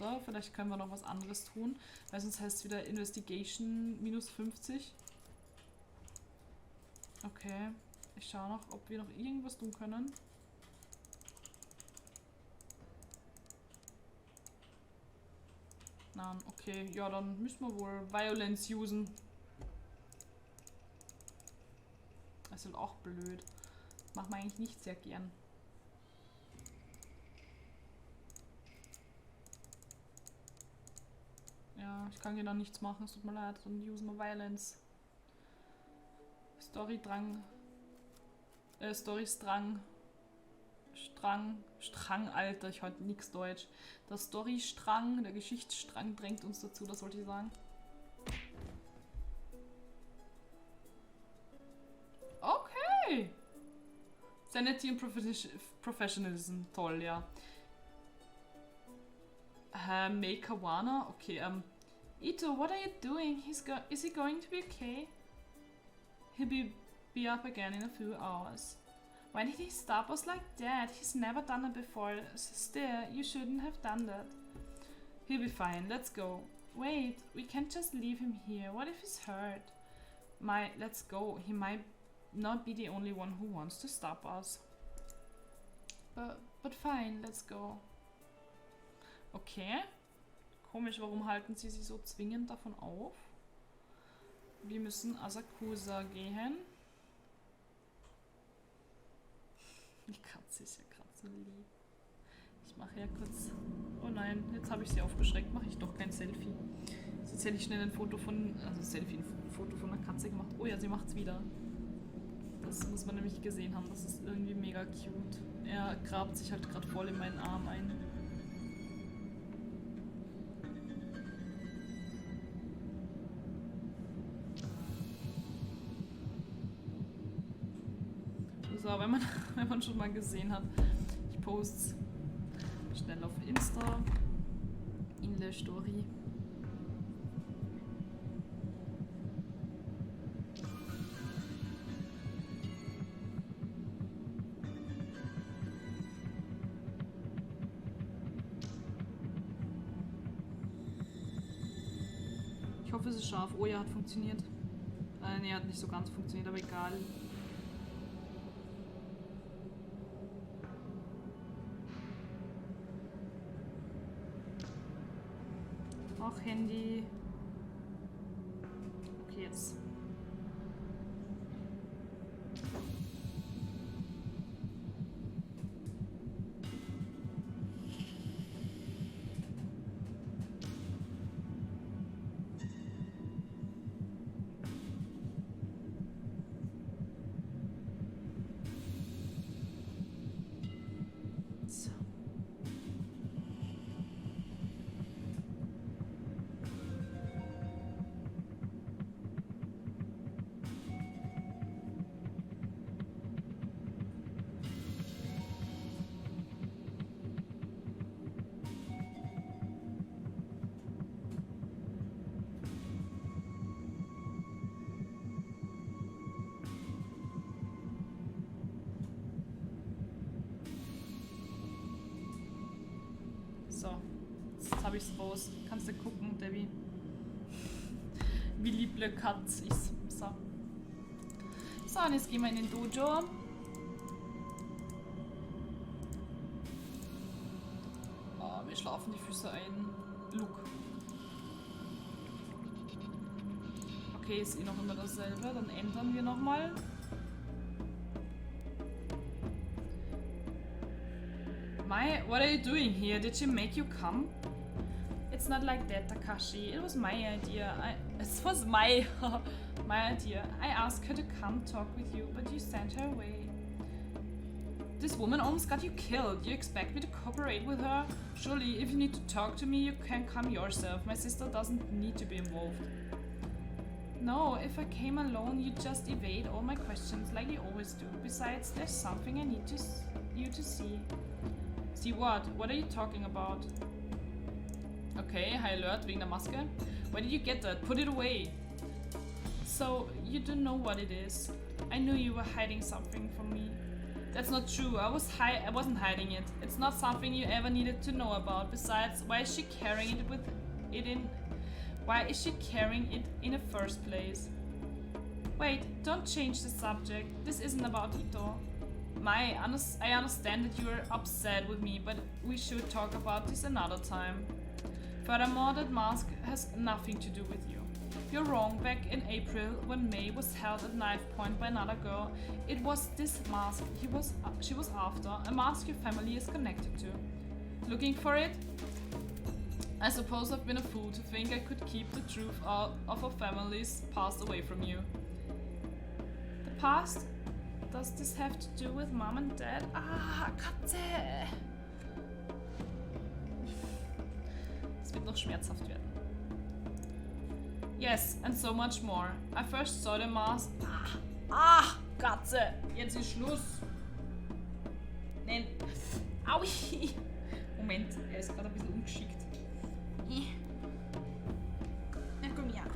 runter. Vielleicht können wir noch was anderes tun, weil sonst heißt es wieder Investigation minus 50. Okay, ich schaue noch, ob wir noch irgendwas tun können. Nein, okay, ja, dann müssen wir wohl Violence usen. Das ist auch blöd. Machen wir eigentlich nicht sehr gern. Ja, ich kann hier dann nichts machen, es tut mir leid. Dann usen wir Violence. Storydrang. Storystrang. Strang, Alter, ich halte nix Deutsch. Der Storystrang, der Geschichtsstrang drängt uns dazu, das wollte ich sagen. Okay! Sanity und Professionalism, toll, ja. Makeawana, okay, Itō, what are you doing? Is he going to be okay? He'll be up again in a few hours. Why did he stop us like that? He's never done it before. Still, you shouldn't have done that. He'll be fine, let's go. Wait, we can't just leave him here. What if he's hurt? Let's go. He might not be the only one who wants to stop us. But fine, let's go. Okay. Komisch, warum halten sie so zwingend davon auf? Wir müssen Asakusa gehen. Die Katze ist ja gerade so lieb. Ich mache ja kurz... Oh nein, jetzt habe ich sie aufgeschreckt. Mache ich doch kein Selfie. Jetzt hätte ich schnell ein Foto von... Also ein Foto von einer Katze gemacht. Oh ja, sie macht's wieder. Das muss man nämlich gesehen haben. Das ist irgendwie mega cute. Er grabt sich halt gerade voll in meinen Arm ein. So, wenn man schon mal gesehen hat, ich poste schnell auf Insta in der Story. Ich hoffe, es ist scharf. Oh ja, hat funktioniert. Ne, hat nicht so ganz funktioniert, aber egal. Auch Handy. Okay, jetzt. So, jetzt habe ich es raus. Kannst du gucken, Debbie? Wie lieble Katz ist. So. So, und jetzt gehen wir in den Dojo. Oh, mir schlafen die Füße ein. Look. Okay, ist eh noch immer dasselbe. Dann ändern wir nochmal. What are you doing here? Did she make you come? It's not like that, Takashi. It was my idea. It was my idea. I asked her to come talk with you, but you sent her away. This woman almost got you killed. You expect me to cooperate with her? Surely, if you need to talk to me, you can come yourself. My sister doesn't need to be involved. No, if I came alone, you'd just evade all my questions like you always do. Besides, there's something I need you to see. See what? What are you talking about? Okay, high alert wegen der Maske. Where did you get that? Put it away. So, you don't know what it is. I knew you were hiding something from me. That's not true. I wasn't hiding it. It's not something you ever needed to know about. Besides, why is she carrying it in the first place? Wait, don't change the subject. This isn't about Itō. I understand that you're upset with me, but we should talk about this another time. Furthermore, that mask has nothing to do with you. You're wrong. Back in April, when May was held at knife point by another girl, it was this mask she was after, a mask your family is connected to. Looking for it? I suppose I've been a fool to think I could keep the truth out of our family's past away from you. The past? Does this have to do with mom and dad? Ah, Katze! Es wird noch schmerzhaft werden. Yes, and so much more. I first saw the mask. Katze! Jetzt ist Schluss! Nein. Aui! Moment, ist gerade ein bisschen ungeschickt. Na komm her.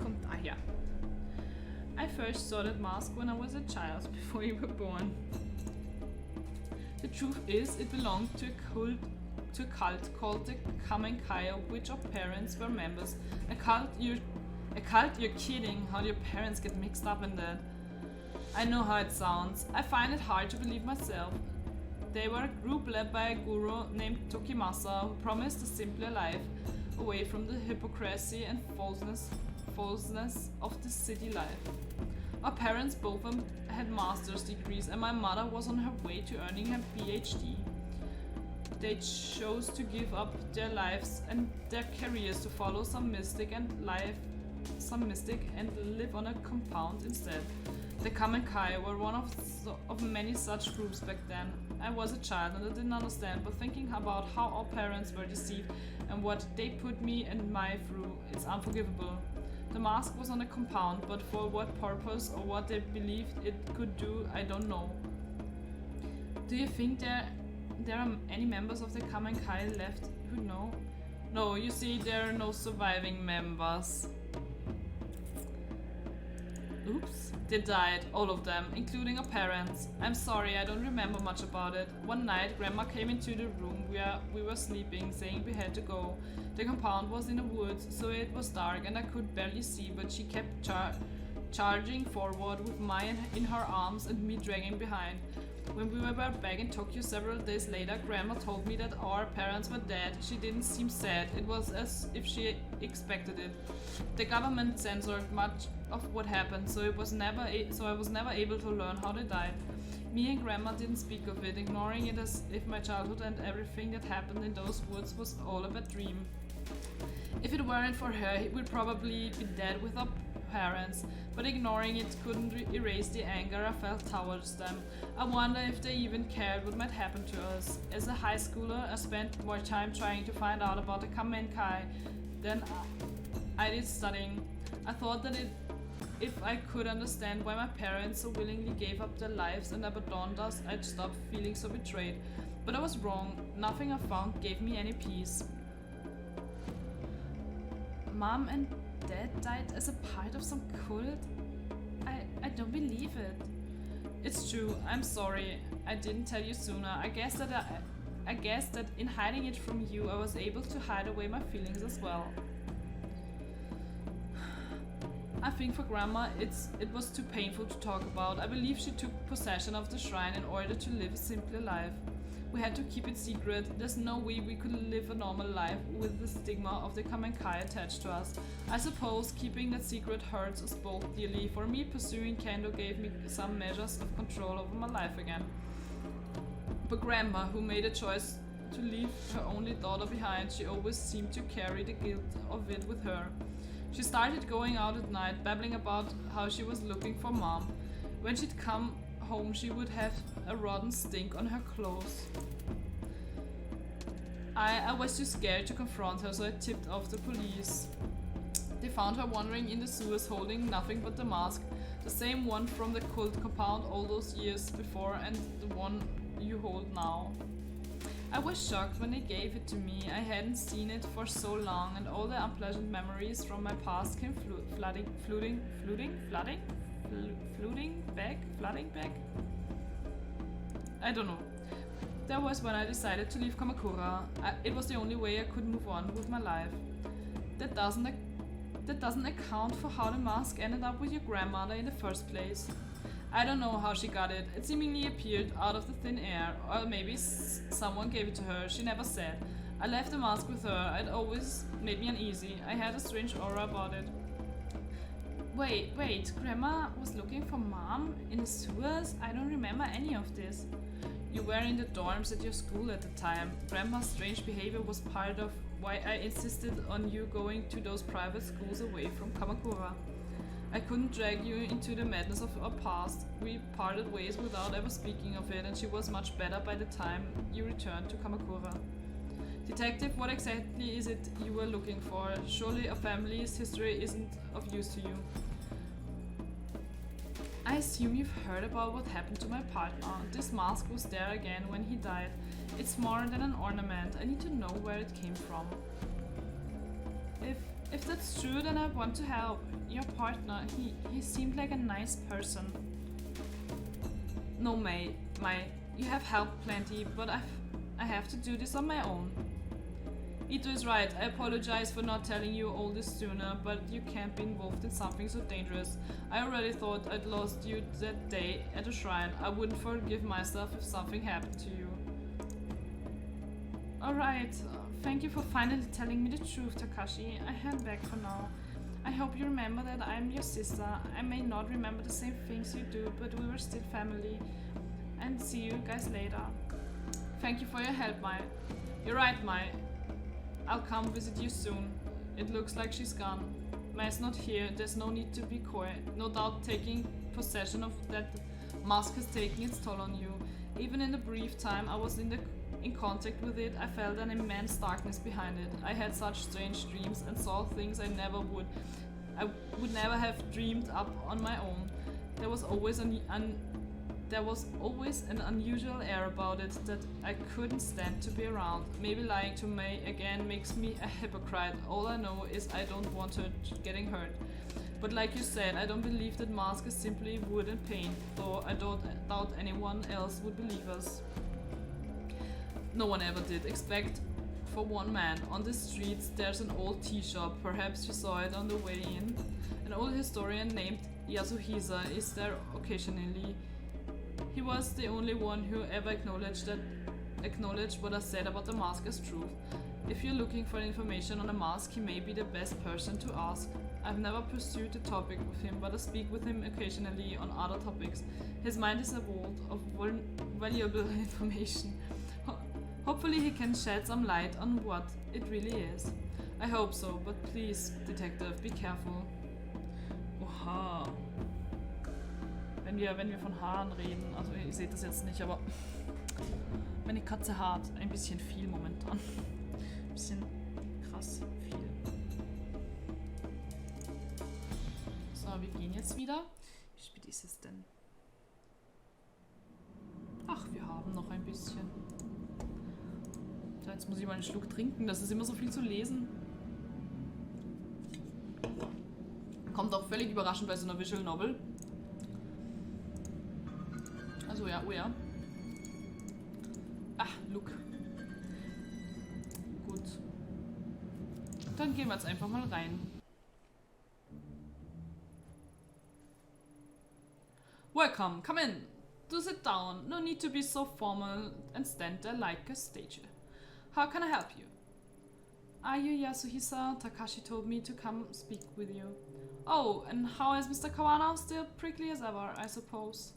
Kommt daher. I first saw that mask when I was a child, before you were born. The truth is, it belonged to a cult called the Kamenkai, of which our parents were members. A cult? You're kidding. How do your parents get mixed up in that? I know how it sounds. I find it hard to believe myself. They were a group led by a guru named Tokimasa who promised a simpler life, away from the hypocrisy and falseness of the city life. Our parents both had master's degrees, and my mother was on her way to earning her PhD. They chose to give up their lives and their careers to follow some mystic and live on a compound instead. The Kamenkai were one of many such groups back then. I was a child and I didn't understand, but thinking about how our parents were deceived and what they put me and Mai through, it's unforgivable. The mask was on a compound, but for what purpose or what they believed it could do, I don't know. Do you think there are any members of the Kamenkai left who know? No, you see, there are no surviving members. Oops. They died, all of them, including our parents. I'm sorry, I don't remember much about it. One night, Grandma came into the room where we were sleeping, saying we had to go. The compound was in the woods, so it was dark and I could barely see, but she kept charging forward with Mai in her arms and me dragging behind. When we were back in Tokyo several days later, Grandma told me that our parents were dead. She didn't seem sad. It was as if she expected it. The government censored much of what happened, so I was never able to learn how they died. Me and Grandma didn't speak of it, ignoring it as if my childhood and everything that happened in those woods was all a bad dream. If it weren't for her, we'd probably be dead with our parents, but ignoring it couldn't erase the anger I felt towards them. I wonder if they even cared what might happen to us. As a high schooler, I spent more time trying to find out about the Kamenkai than I did studying. I thought that if I could understand why my parents so willingly gave up their lives and abandoned us, I'd stop feeling so betrayed. But I was wrong. Nothing I found gave me any peace. Mom and Dad died as a part of some cult? I don't believe it. It's true, I'm sorry. I didn't tell you sooner. I guess that in hiding it from you, I was able to hide away my feelings as well. I think for Grandma, it was too painful to talk about. I believe she took possession of the shrine in order to live a simpler life. We had to keep it secret. There's no way we could live a normal life with the stigma of the Kamenkai attached to us. I suppose keeping that secret hurts us both dearly. For me, pursuing Kendo gave me some measures of control over my life again. But Grandma, who made a choice to leave her only daughter behind, she always seemed to carry the guilt of it with her. She started going out at night, babbling about how she was looking for Mom. When she'd come home, she would have a rotten stink on her clothes. I was too scared to confront her, so I tipped off the police. They found her wandering in the sewers holding nothing but the mask, the same one from the cult compound all those years before and the one you hold now. I was shocked when they gave it to me. I hadn't seen it for so long, and all the unpleasant memories from my past came flooding flooding back? I don't know. That was when I decided to leave Kamakura. It was the only way I could move on with my life. That doesn't account for how the mask ended up with your grandmother in the first place. I don't know how she got it. It seemingly appeared out of the thin air, or maybe someone gave it to her. She never said. I left the mask with her. It always made me uneasy. I had a strange aura about it. Wait, Grandma was looking for Mom in the sewers? I don't remember any of this. You were in the dorms at your school at the time. Grandma's strange behavior was part of why I insisted on you going to those private schools away from Kamakura. I couldn't drag you into the madness of our past. We parted ways without ever speaking of it, and she was much better by the time you returned to Kamakura. Detective, what exactly is it you were looking for? Surely a family's history isn't of use to you. I assume you've heard about what happened to my partner. This mask was there again when he died. It's more than an ornament. I need to know where it came from. If that's true, then I want to help. Your partner, he seemed like a nice person. No, Mai, you have helped plenty, but I have to do this on my own. Itō is right. I apologize for not telling you all this sooner, but you can't be involved in something so dangerous. I already thought I'd lost you that day at the shrine. I wouldn't forgive myself if something happened to you. Alright, thank you for finally telling me the truth, Takashi. I head back for now. I hope you remember that I'm your sister. I may not remember the same things you do, but we were still family. And see you guys later. Thank you for your help, Mai. You're right, Mai. I'll come visit you soon. It looks like she's gone. Mai's not here. There's no need to be coy. No doubt taking possession of that mask has taken its toll on you. Even in the brief time I was in contact with it, I felt an immense darkness behind it. I had such strange dreams and saw things I would never have dreamed up on my own. There was always an unusual air about it that I couldn't stand to be around. Maybe lying to Mai again makes me a hypocrite. All I know is I don't want her getting hurt. But like you said, I don't believe that mask is simply wood and paint, though I don't doubt anyone else would believe us. No one ever did, except for one man. On the streets there's an old tea shop, perhaps you saw it on the way in. An old historian named Yasuhisa is there occasionally. He was the only one who ever acknowledged what I said about the mask as truth. If you're looking for information on the mask, he may be the best person to ask. I've never pursued the topic with him, but I speak with him occasionally on other topics. His mind is a vault of valuable information. Hopefully he can shed some light on what it really is. I hope so, but please, Detective, be careful. Oha. Wenn wir von Haaren reden, also ihr seht das jetzt nicht, aber meine Katze haart ein bisschen viel momentan. Ein bisschen krass viel. So, wir gehen jetzt wieder. Wie spät ist es denn? Ach, wir haben noch ein bisschen. So, jetzt muss ich mal einen Schluck trinken, das ist immer so viel zu lesen. Kommt auch völlig überraschend bei so einer Visual Novel. Also ja, oh ja. Ah, look. Gut. Dann gehen wir jetzt einfach mal rein. Welcome, come in. Do sit down. No need to be so formal and stand there like a statue. How can I help you? Are you Yasuhisa? Takashi told me to come speak with you. Oh, and how is Mr. Kawana? Still prickly as ever, I suppose.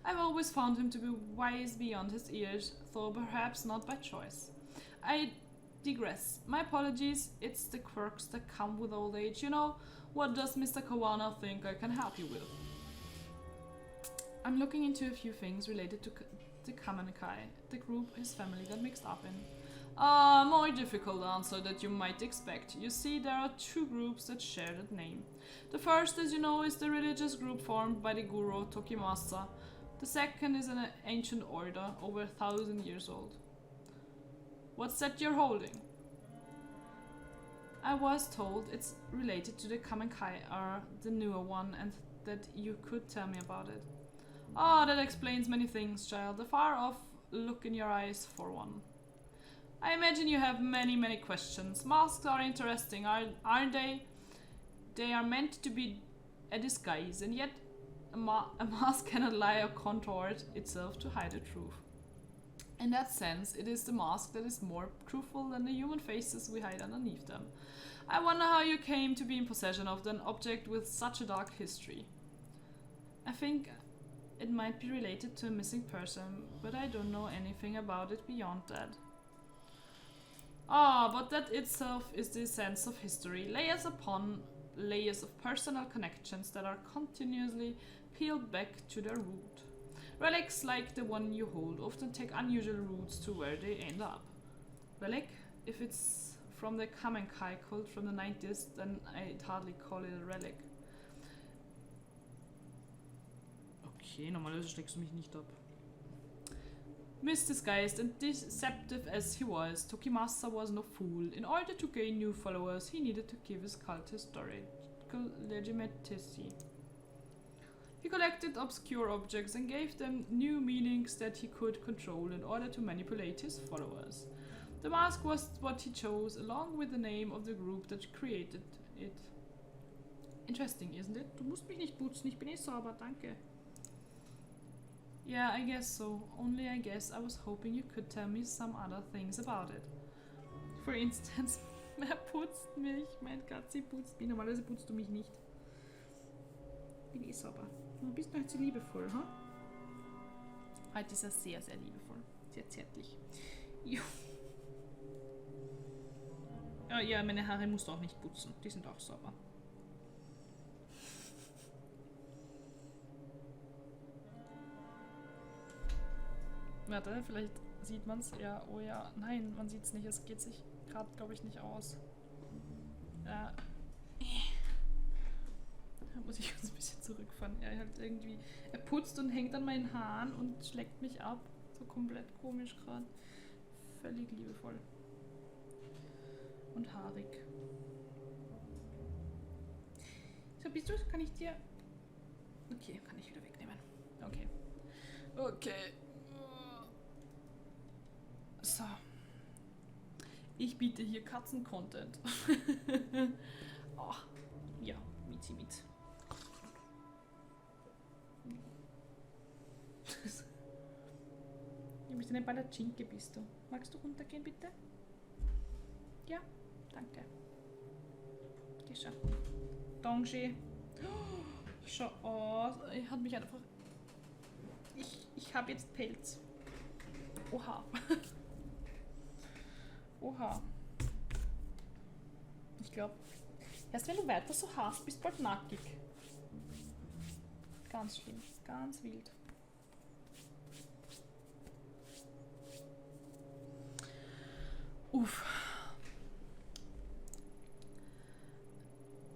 I've always found him to be wise beyond his years, though perhaps not by choice. I digress. My apologies, it's the quirks that come with old age, you know. What does Mr. Kawana think I can help you with? I'm looking into a few things related to the Kamankai, the group his family got mixed up in. A more difficult answer that you might expect. You see, there are two groups that share that name. The first, as you know, is the religious group formed by the guru Tokimasa. The second is an ancient order, over 1,000 years old. What's that you're holding? I was told it's related to the Kamankai, are the newer one, and that you could tell me about it. Ah, that explains many things, child. The far-off look in your eyes, for one. I imagine you have many questions. Masks are interesting, aren't they? They are meant to be a disguise, and yet a mask cannot lie or contort itself to hide the truth. In that sense, it is the mask that is more truthful than the human faces we hide underneath them. I wonder how you came to be in possession of an object with such a dark history. I think it might be related to a missing person, but I don't know anything about it beyond that. Ah, but that itself is the sense of history, layers upon layers of personal connections that are continuously peeled back to their root. Relics like the one you hold often take unusual routes to where they end up. Relic? If it's from the Kamenkai cult from the 90s, then I'd hardly call it a relic. Okay, normalerweise steckst du mich nicht ab. Misdisguised and deceptive as he was, Tokimasa was no fool. In order to gain new followers, he needed to give his cult historical legitimacy. He collected obscure objects and gave them new meanings that he could control in order to manipulate his followers. The mask was what he chose, along with the name of the group that created it. Interesting, isn't it? Du musst mich nicht putzen, ich bin eh sauber, danke. Yeah, I guess so. Only I guess I was hoping you could tell me some other things about it. For instance, wer putzt mich? Mein Gott, sie putzt mich. Normalerweise putzt du mich nicht. Ich bin eh sauber. Du bist heute so liebevoll, ha? Heute ist er sehr liebevoll. Sehr zärtlich. Jo. Ja, meine Haare musst du auch nicht putzen. Die sind auch sauber. Warte, vielleicht sieht man es. Ja, oh ja. Nein, man sieht es nicht. Es geht sich gerade, glaube ich, nicht aus. Da muss ich uns ein bisschen zurückfahren. Er putzt und hängt an meinen Haaren und schlägt mich ab. So komplett komisch gerade. Völlig liebevoll. Und haarig. So, bist du? Kann ich dir... Okay, kann ich wieder wegnehmen. Okay. Okay. So. Ich biete hier Katzen-Content. Oh, ja, mit. Du bist eine Palatschinke, bist du. Magst du runtergehen, bitte? Ja, danke. Geh schon. Danke. Schau aus. Ich hab mich einfach... Ich habe jetzt Pelz. Oha. Oha. Ich glaube, erst wenn du weiter so hast, bist du bald nackig. Ganz schlimm. Ganz wild. Uff.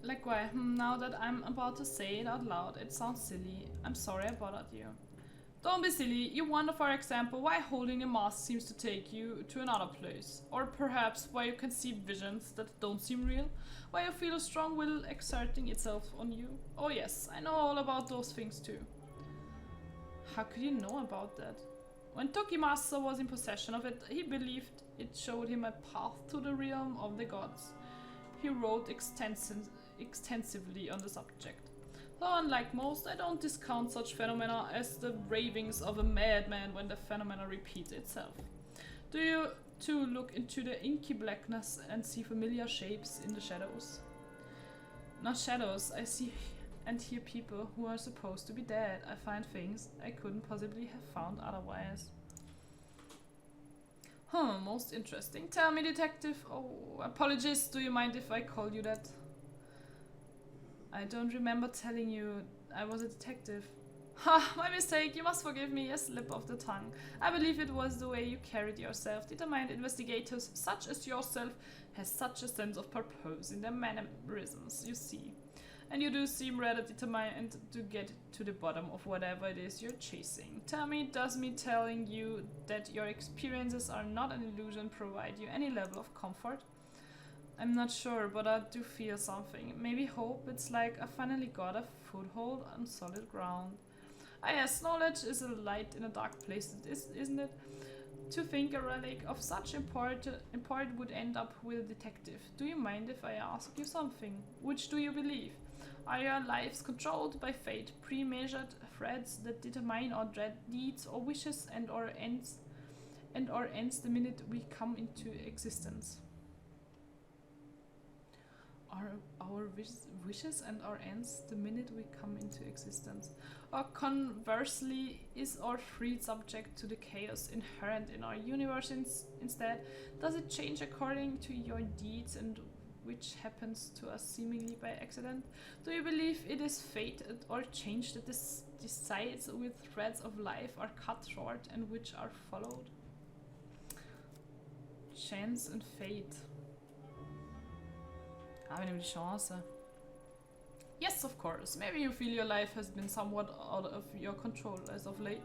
Like why? Now that I'm about to say it out loud, it sounds silly. I'm sorry I bothered you. Don't be silly. You wonder, for example, why holding a mask seems to take you to another place. Or perhaps why you can see visions that don't seem real. Why you feel a strong will exerting itself on you. Oh yes, I know all about those things too. How could you know about that? When Tokimasa was in possession of it, he believed it showed him a path to the realm of the gods. He wrote extensively on the subject. Though unlike most, I don't discount such phenomena as the ravings of a madman when the phenomena repeats itself. Do you too look into the inky blackness and see familiar shapes in the shadows? Not shadows, I see and hear people who are supposed to be dead. I find things I couldn't possibly have found otherwise. Most interesting. Tell me, detective. Oh, apologies, do you mind if I call you that? I don't remember telling you I was a detective. Ha, my mistake, you must forgive me, a slip of the tongue. I believe it was the way you carried yourself. Determined investigators such as yourself has such a sense of purpose in their mannerisms, you see. And you do seem rather determined to get to the bottom of whatever it is you're chasing. Tell me, does me telling you that your experiences are not an illusion provide you any level of comfort? I'm not sure, but I do feel something. Maybe hope. It's like I finally got a foothold on solid ground. Ah yes, knowledge is a light in a dark place, isn't it? To think a relic of such import would end up with a detective. Do you mind if I ask you something? Which do you believe? Are your lives controlled by fate, pre-measured threads that determine our deeds or wishes and or ends the minute we come into existence? Are our wishes and our ends the minute we come into existence? Or conversely, is our freed subject to the chaos inherent in our universe instead? Does it change according to your deeds and which happens to us seemingly by accident? Do you believe it is fate or change that decides with threads of life are cut short and which are followed? Chance and fate. Wir nehmen die Chance. Yes, of course. Maybe you feel your life has been somewhat out of your control as of late.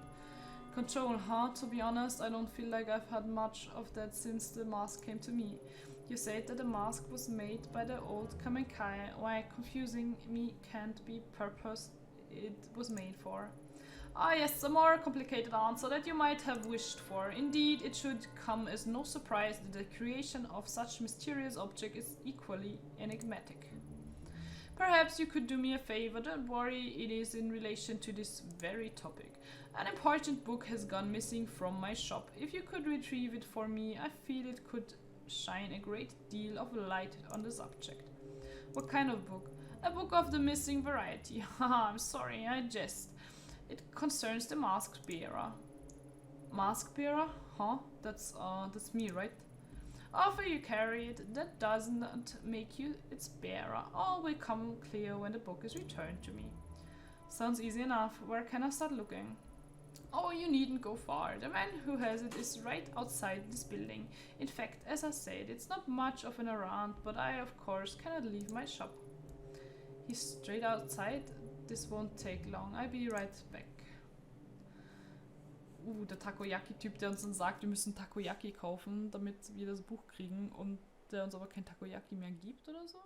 Control, huh? To be honest, I don't feel like I've had much of that since the mask came to me. You said that the mask was made by the old Kamenkai. Why confusing me can't be purpose it was made for. Ah yes, a more complicated answer that you might have wished for. Indeed, it should come as no surprise that the creation of such mysterious object is equally enigmatic. Perhaps you could do me a favor, don't worry, it is in relation to this very topic. An important book has gone missing from my shop. If you could retrieve it for me, I feel it could shine a great deal of light on the subject. What kind of book? A book of the missing variety. Haha, I'm sorry, I jest. It concerns the mask bearer. Mask bearer? Huh? That's me, right? After you carry it, that doesn't make you its bearer. All will come clear when the book is returned to me. Sounds easy enough. Where can I start looking? Oh, you needn't go far. The man who has it is right outside this building. In fact, as I said, it's not much of an errand, but I, of course, cannot leave my shop. He's straight outside. This won't take long. I'll be right back. Der Takoyaki-Typ, der uns dann sagt, wir müssen Takoyaki kaufen, damit wir das Buch kriegen und der uns aber kein Takoyaki mehr gibt oder so.